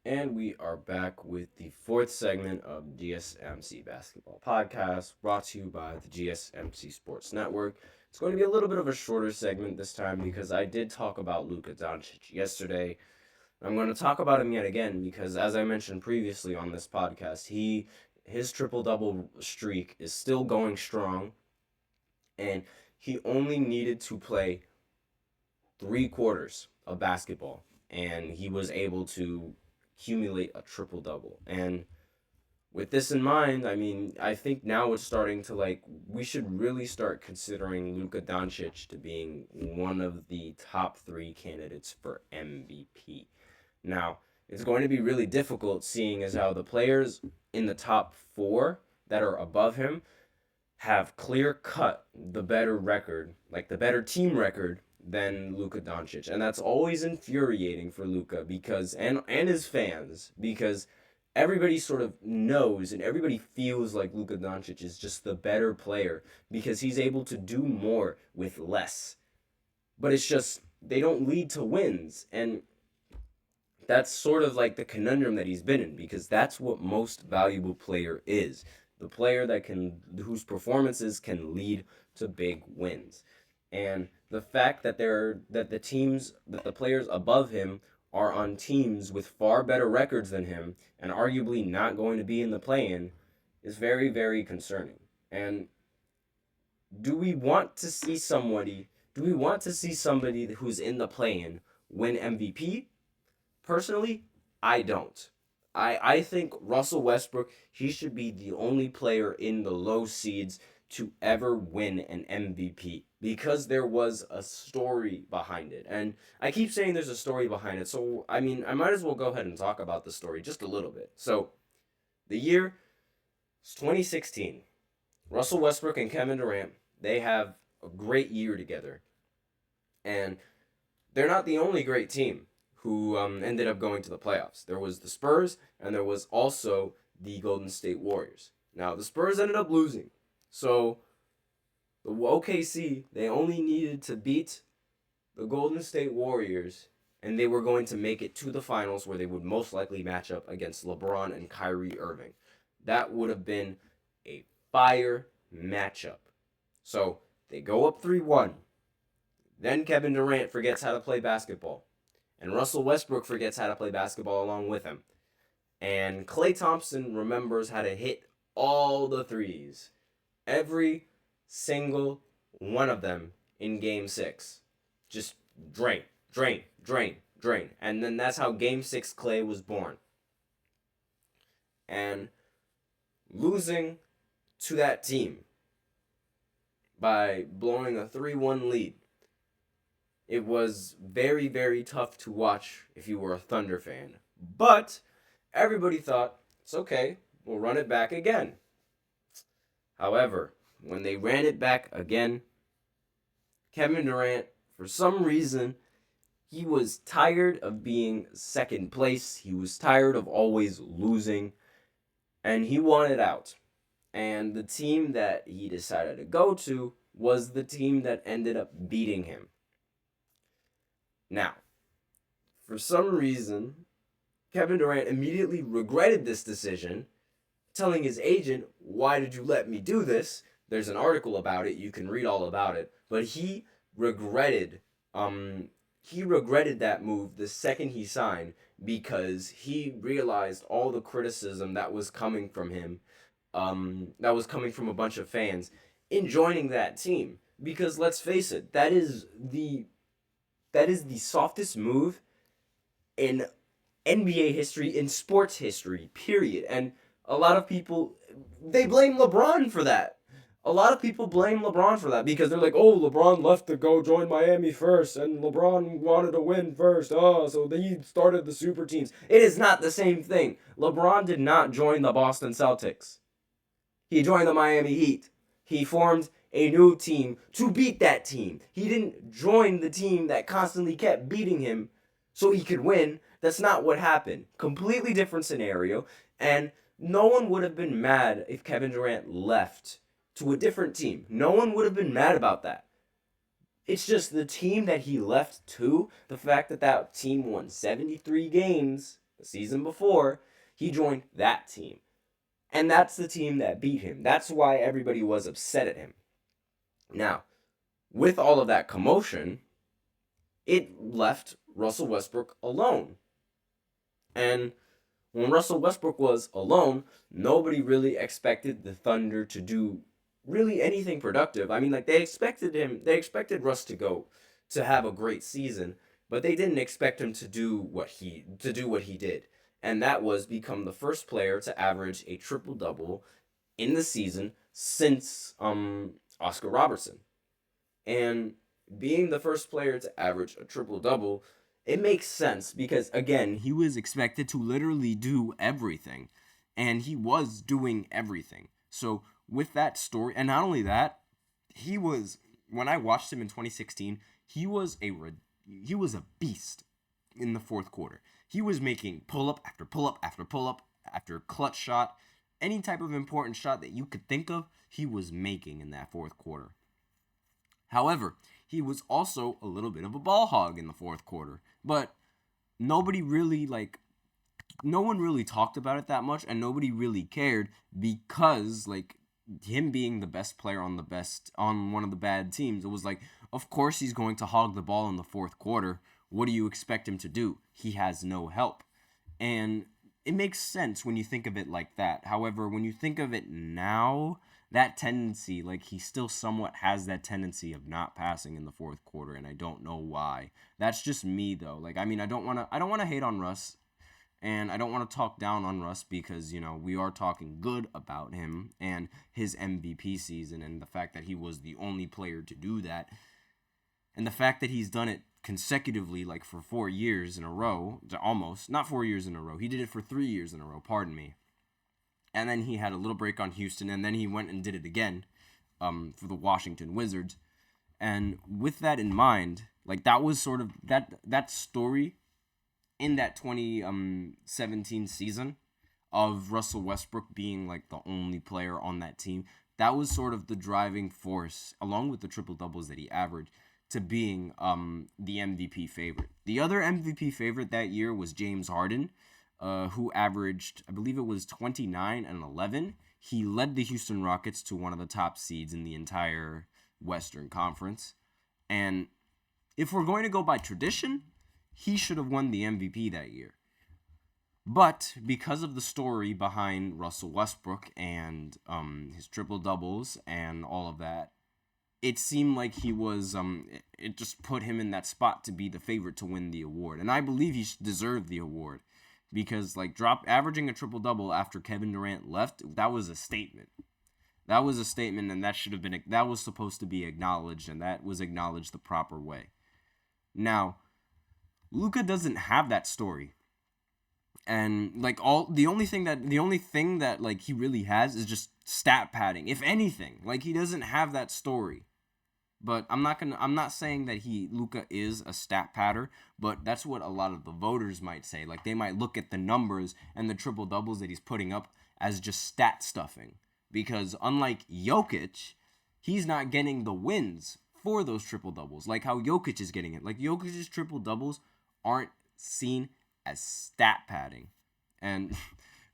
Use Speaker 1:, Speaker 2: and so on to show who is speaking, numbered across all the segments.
Speaker 1: And we are back with the fourth segment of GSMC Basketball Podcast, brought to you by the GSMC Sports Network. It's going to be a little bit of a shorter segment this time because I did talk about Luka Doncic yesterday. I'm going to talk about him yet again because, as I mentioned previously on this podcast, his triple double streak is still going strong, and he only needed to play 3 quarters of basketball, and he was able to accumulate a triple double. And with this in mind, I think now it's starting to we should really start considering Luka Doncic to being one of the top 3 candidates for MVP. Now, it's going to be really difficult seeing as how the players in the top 4 that are above him have clear cut the better record, like the better team record than Luka Doncic. And that's always infuriating for Luka because and his fans because everybody sort of knows and everybody feels like Luka Doncic is just the better player because he's able to do more with less. But it's just they don't lead to wins, and that's sort of like the conundrum that he's been in because that's what most valuable player is. The player whose performances can lead to big wins. And the fact that the players above him are on teams with far better records than him and arguably not going to be in the play-in is very, very concerning. And do we want to see somebody who's in the play-in win MVP? Personally, I don't. I think Russell Westbrook, he should be the only player in the low seeds to ever win an MVP because there was a story behind it. And I keep saying there's a story behind it. So, I might as well go ahead and talk about the story just a little bit. So, the year is 2016. Russell Westbrook and Kevin Durant, they have a great year together. And they're not the only great team who ended up going to the playoffs. There was the Spurs, and there was also the Golden State Warriors. Now, the Spurs ended up losing. So, the OKC, they only needed to beat the Golden State Warriors, and they were going to make it to the finals where they would most likely match up against LeBron and Kyrie Irving. That would have been a fire matchup. So, they go up 3-1. Then Kevin Durant forgets how to play basketball. And Russell Westbrook forgets how to play basketball along with him. And Klay Thompson remembers how to hit all the threes. Every single one of them in Game 6. Just drain. And then that's how Game 6 Klay was born. And losing to that team by blowing a 3-1 lead, it was very, very tough to watch if you were a Thunder fan. But everybody thought, it's okay, we'll run it back again. However, when they ran it back again, Kevin Durant, for some reason, he was tired of being second place. He was tired of always losing, and he wanted out. And the team that he decided to go to was the team that ended up beating him. Now, for some reason, Kevin Durant immediately regretted this decision, telling his agent, "Why did you let me do this?" There's an article about it. You can read all about it. But he regretted that move the second he signed because he realized all the criticism that was coming from him, that was coming from a bunch of fans in joining that team. Because let's face it, that is the softest move in NBA history, in sports history, period. And a lot of people, they blame LeBron for that. A lot of people blame LeBron for that because they're like, oh, LeBron left to go join Miami first, and LeBron wanted to win first. Oh, so he started the super teams. It is not the same thing. LeBron did not join the Boston Celtics. He joined the Miami Heat. He formed a new team to beat that team. He didn't join the team that constantly kept beating him so he could win. That's not what happened. Completely different scenario. And no one would have been mad if Kevin Durant left to a different team. No one would have been mad about that. It's just the team that he left to, the fact that that team won 73 games The season before, he joined that team. And that's the team that beat him. That's why everybody was upset at him. Now, with all of that commotion, it left Russell Westbrook alone. And when Russell Westbrook was alone, nobody really expected the Thunder to do really anything productive. I mean, like, they expected Russ to have a great season, but they didn't expect him to do what he did. And that was become the first player to average a triple-double in the season since Oscar Robertson. And being the first player to average a triple-double, it makes sense because, again, he was expected to literally do everything. And he was doing everything. So with that story, and not only that, when I watched him in 2016, he was a beast in the fourth quarter. He was making pull-up after pull-up after pull-up after clutch shot. Any type of important shot that you could think of, he was making in that fourth quarter. However, he was also a little bit of a ball hog in the fourth quarter. But no one really talked about it that much, and nobody really cared because, like, him being the best player on one of the bad teams, it was like, of course he's going to hog the ball in the fourth quarter. What do you expect him to do? He has no help. And it makes sense when you think of it like that. However, when you think of it now, that tendency, like, he still somewhat has that tendency of not passing in the fourth quarter, and I don't know why. That's just me, though. Like, I mean, I don't want to hate on Russ, and I don't want to talk down on Russ because, we are talking good about him and his MVP season and the fact that he was the only player to do that. And the fact that he's done it consecutively, like, for 4 years in a row, almost, not 4 years in a row. He did it for 3 years in a row, pardon me. And then he had a little break on Houston, and then he went and did it again for the Washington Wizards. And with that in mind, like, that was sort of that story in that 2017 season of Russell Westbrook being, like, the only player on that team. That was sort of the driving force, along with the triple-doubles that he averaged, to being the MVP favorite. The other MVP favorite that year was James Harden, who averaged, I believe it was 29 and 11. He led the Houston Rockets to one of the top seeds in the entire Western Conference. And if we're going to go by tradition, he should have won the MVP that year. But because of the story behind Russell Westbrook and his triple-doubles and all of that, it seemed like he was, it just put him in that spot to be the favorite to win the award. And I believe he deserved the award. Because, like, averaging a triple-double after Kevin Durant left, that was a statement. That was a statement, and that was supposed to be acknowledged, and that was acknowledged the proper way. Now, Luka doesn't have that story. And, like, the only thing that like, he really has is just stat padding. If anything, like, he doesn't have that story. But I'm not saying that Luka is a stat padder, but that's what a lot of the voters might say. Like, they might look at the numbers and the triple doubles that he's putting up as just stat stuffing. Because unlike Jokic, he's not getting the wins for those triple doubles, like how Jokic is getting it. Like, Jokic's triple doubles aren't seen as stat padding. And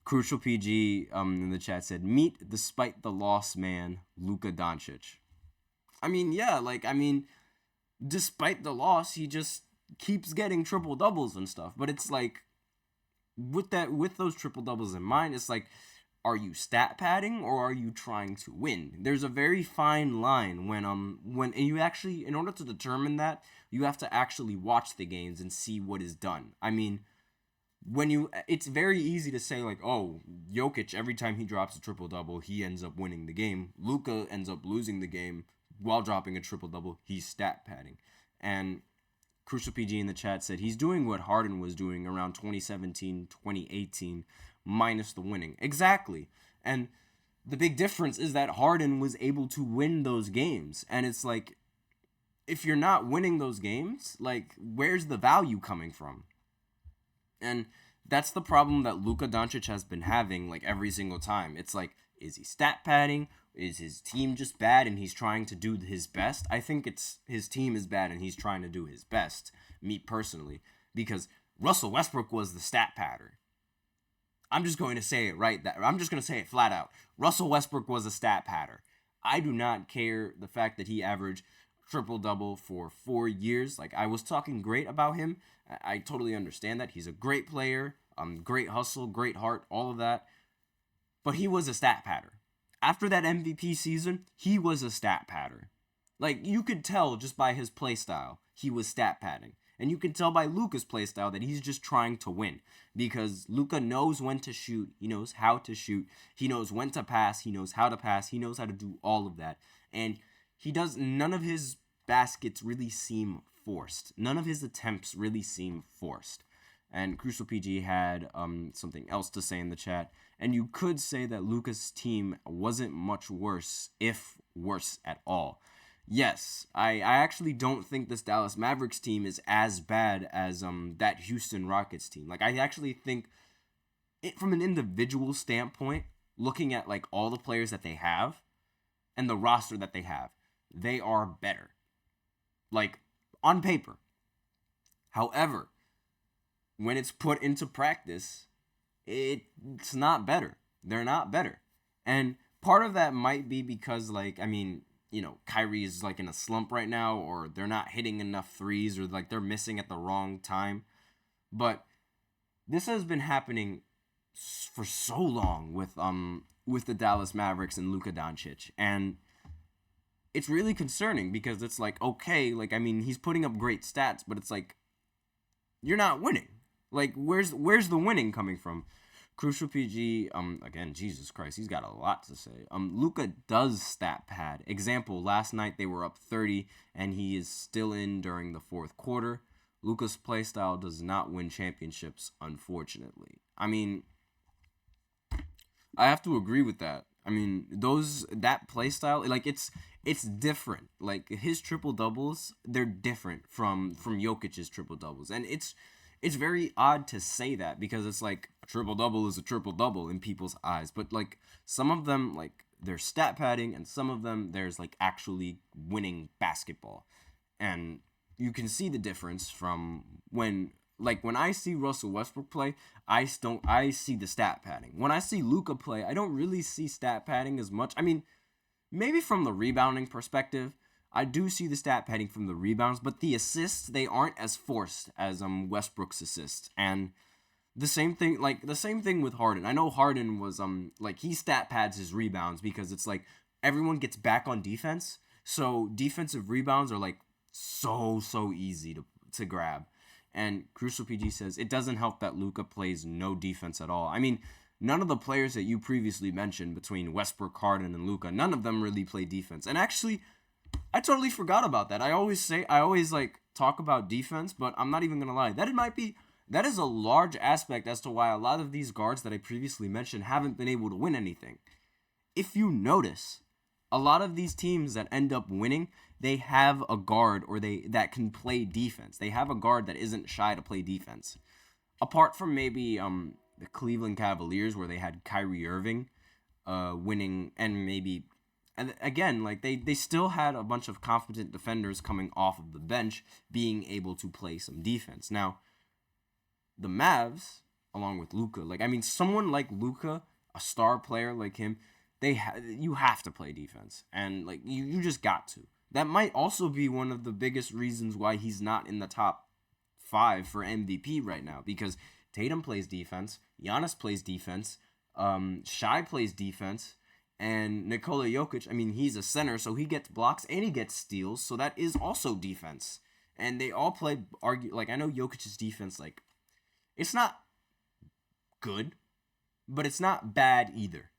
Speaker 1: Crucial PG in the chat said, "Meet despite the loss man, Luka Doncic." I mean, yeah, despite the loss, he just keeps getting triple doubles and stuff. But it's like, with those triple doubles in mind, it's like, are you stat padding or are you trying to win? There's a very fine line when you actually, in order to determine that, you have to actually watch the games and see what is done. I mean, it's very easy to say, like, oh, Jokic, every time he drops a triple double, he ends up winning the game. Luka ends up losing the game while dropping a triple-double. He's stat padding. And Crucial PG in the chat said he's doing what Harden was doing around 2017, 2018, minus the winning. Exactly. And the big difference is that Harden was able to win those games. And it's like, if you're not winning those games, like, where's the value coming from? And that's the problem that Luka Doncic has been having, like, every single time. It's like, is he stat padding? Is his team just bad and he's trying to do his best? I think it's his team is bad and he's trying to do his best, me personally. Because
Speaker 2: Russell Westbrook was the stat padder. I'm just going to say it I'm just going to say it flat out. Russell Westbrook was a stat padder. I do not care the fact that he averaged triple-double for 4 years. Like, I was talking great about him. I totally understand that. He's a great player, great hustle, great heart, all of that. But he was a stat padder. After that MVP season, he was a stat padder. Like, you could tell just by his play style, he was stat padding. And you can tell by Luka's play style that he's just trying to win. Because Luka knows when to shoot. He knows how to shoot. He knows when to pass. He knows how to pass. He knows how to do all of that. And none of his baskets really seem forced. None of his attempts really seem forced. And Crucial PG had something else to say in the chat. And you could say that Luka's team wasn't much worse, if worse at all. Yes, I actually don't think this Dallas Mavericks team is as bad as that Houston Rockets team. Like, I actually think, from an individual standpoint, looking at like all the players that they have and the roster that they have, they are better. Like, on paper. However, when it's put into practice, it's not better. They're not better. And part of that might be because, like, I mean, you know, Kyrie is like in a slump right now, or they're not hitting enough threes, or like they're missing at the wrong time. But this has been happening for so long with the Dallas Mavericks and Luka Doncic, and it's really concerning because it's like, okay, like, I mean, he's putting up great stats, but it's like, you're not winning. Like, where's the winning coming from? Crucial PG, again, Jesus Christ, he's got a lot to say. Luka does stat pad. Example, last night they were up 30, and he is still in during the fourth quarter. Luka's playstyle does not win championships, unfortunately. I mean, I have to agree with that. I mean, that playstyle, like, it's different. Like, his triple doubles, they're different from Jokic's triple doubles, and it's very odd to say that because it's like a triple double is a triple double in people's eyes, but like some of them, like, they're stat padding, and some of them there's like actually winning basketball, and you can see the difference from when I see Russell Westbrook play, I see the stat padding. When I see Luka play, I don't really see stat padding as much. I mean, maybe from the rebounding perspective, I do see the stat padding from the rebounds, but the assists, they aren't as forced as Westbrook's assists. And the same thing with Harden. I know Harden was like, he stat pads his rebounds because it's like everyone gets back on defense, so defensive rebounds are like so easy to grab. And Crucial PG says it doesn't help that Luka plays no defense at all. I mean, none of the players that you previously mentioned between Westbrook, Harden, and Luka, none of them really play defense. And actually, I totally forgot about that. I always like talk about defense, but I'm not even gonna lie. That is a large aspect as to why a lot of these guards that I previously mentioned haven't been able to win anything. If you notice, a lot of these teams that end up winning, they have a guard that can play defense. They have a guard that isn't shy to play defense. Apart from maybe the Cleveland Cavaliers, where they had Kyrie Irving winning, and maybe. And again, like, they still had a bunch of competent defenders coming off of the bench being able to play some defense. Now, the Mavs, along with Luka, like, I mean, someone like Luka, a star player like him, you have to play defense. And, like, you just got to. That might also be one of the biggest reasons why he's not in the top 5 for MVP right now. Because Tatum plays defense, Giannis plays defense, Shai plays defense, and Nikola Jokic, I mean, he's a center, so he gets blocks and he gets steals, so that is also defense. And they all play, like, I know Jokic's defense, like, it's not good, but it's not bad either.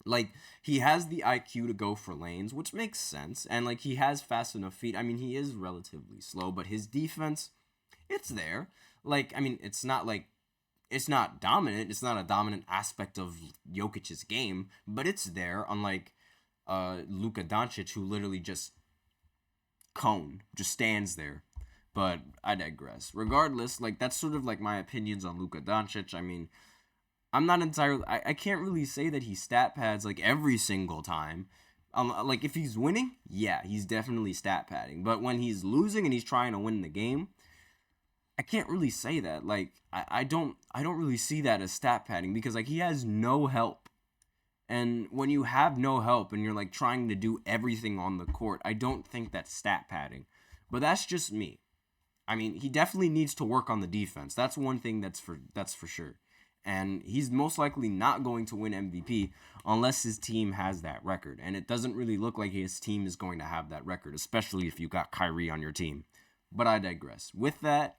Speaker 2: Like, he has the IQ to go for lanes, which makes sense, and, like, he has fast enough feet. I mean, he is relatively slow, but his defense, it's there. Like, I mean, it's not dominant. It's not a dominant aspect of Jokic's game, but it's there, unlike Luka Doncic, who literally just stands there. But I digress. Regardless, like, that's sort of like my opinions on Luka Doncic. I mean, I'm not entirely. I can't really say that he stat pads like every single time. Like, if he's winning, yeah, he's definitely stat padding. But when he's losing and he's trying to win the game, I can't really say that. Like, I don't really see that as stat padding because, like, he has no help. And when you have no help and you're, like, trying to do everything on the court, I don't think that's stat padding. But that's just me. I mean, he definitely needs to work on the defense. That's one thing that's for sure. And he's most likely not going to win MVP unless his team has that record. And it doesn't really look like his team is going to have that record, especially if you got Kyrie on your team. But I digress. With that,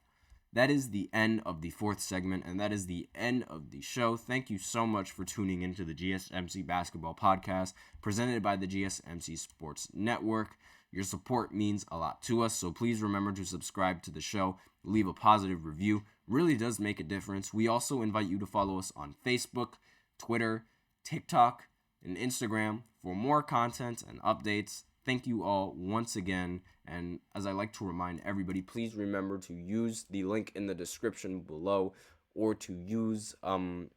Speaker 2: that is the end of the fourth segment, and that is the end of the show. Thank you so much for tuning into the GSMC Basketball Podcast, presented by the GSMC Sports Network. Your support means a lot to us, so please remember to subscribe to the show, leave a positive review. Really does make a difference. We also invite you to follow us on Facebook, Twitter, TikTok, and Instagram for more content and updates. Thank you all once again, and as I like to remind everybody, please remember to use the link in the description below, or to use the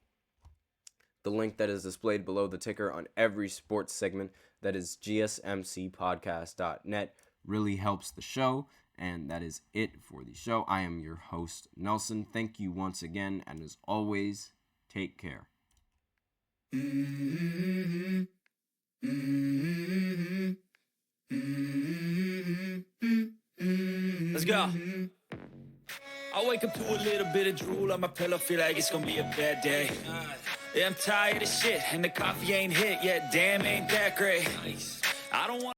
Speaker 2: link that is displayed below the ticker on every sports segment. That is gsmcpodcast.net. Really helps the show, and that is it for the show. I am your host, Nelson. Thank you once again, and as always, take care.
Speaker 3: Let's go. I wake up to a little bit of drool on my pillow, feel like it's gonna be a bad day. Yeah, I'm tired of shit, and the coffee ain't hit yet. Damn, ain't that great. I don't want